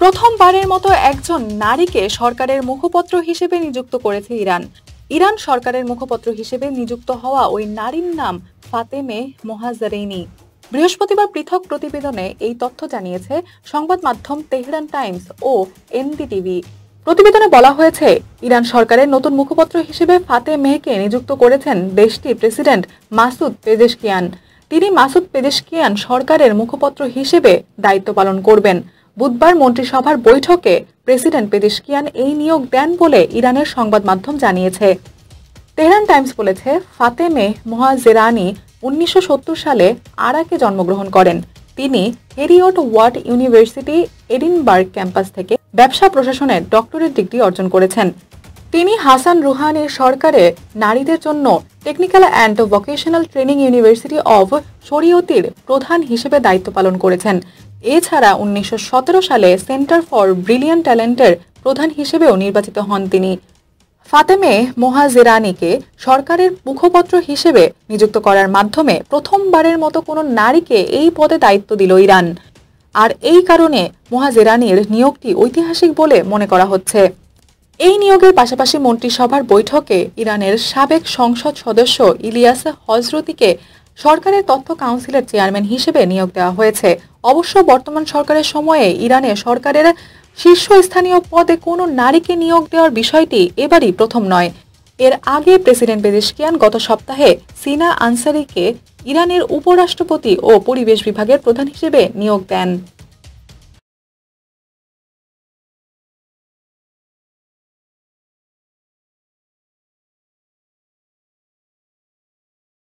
প্রথমবারের মতো একজন নারীকে সরকারের মুখপত্র হিসেবে নিযুক্ত করেছে ইরান। ইরান সরকারের মুখপত্র হিসেবে নিযুক্ত হওয়া ওই নারীর নাম ফাতেমে মোহাজ্জেরানী। বৃহস্পতিবার পৃথক প্রতিবেদনে এই তথ্য জানিয়েছে সংবাদ মাধ্যম তেহরান টাইমস ও এনডিটিভি। প্রতিবেদনে বলা হয়েছে, ইরান সরকারের নতুন মুখপত্র হিসেবে ফাতেমেহকে নিযুক্ত করেছেন দেশটির প্রেসিডেন্ট মাসুদ পেজেশকিয়ান। তিনি মাসুদ পেজেশকিয়ান সরকারের মুখপত্র হিসেবে দায়িত্ব পালন করবেন। বুধবার মন্ত্রিসভার বৈঠকে প্রেসিডেন্ট পেজেশকিয়ান এই নিয়োগ দেন বলে ইরানের সংবাদ মাধ্যম জানিয়েছে। তেহরান টাইমস বলেছে, ফাতেমে মোহাজ্জেরানী 1970 সালে আরাকে জন্মগ্রহণ করেন। তিনি হেরিয়ট ওয়াট ইউনিভার্সিটি এডিনবার্গ ক্যাম্পাস থেকে ব্যবসা প্রশাসনের ডক্টরেট ডিগ্রি অর্জন করেছেন। তিনি হাসান রুহানির সরকারে নারীদের জন্য technical and vocational training university of শরিয়তির প্রধান হিসেবে দায়িত্ব পালন করেছেন। এছাড়া 1917 সালে সেন্টার ফর ব্রিলিয়ান্ট ট্যালেন্টের প্রধান হিসেবেও নির্বাচিত হন তিনি। ফাতেমে মোহাজ্জেরানীকে সরকারের মুখপত্র হিসেবে নিযুক্ত করার মাধ্যমে প্রথমবারের মতো কোনো নারীকে এই পদে দায়িত্ব দিল ইরান। আর এই কারণে মোহাজ্জেরানীর নিয়োগটি ঐতিহাসিক বলে মনে করা হচ্ছে। এই নিয়োগের পাশাপাশি মন্ত্রিসভার বৈঠকে ইরানের সাবেক সংসদ সদস্য ইলিয়াস হজরতিকে সরকারের তথ্য কাউন্সিলের চেয়ারম্যান হিসেবে নিয়োগ দেওয়া হয়েছে। অবশ্য বর্তমান সরকারের সময়ে ইরানে সরকারের শীর্ষস্থানীয় পদে কোনো নারীকে নিয়োগ দেওয়ার বিষয়টি এবারই প্রথম নয়। এর আগে প্রেসিডেন্ট পেজেশকিয়ান গত সপ্তাহে সিনা আনসারিকে ইরানের উপরাষ্ট্রপতি ও পরিবেশ বিভাগের প্রধান হিসেবে নিয়োগ দেন।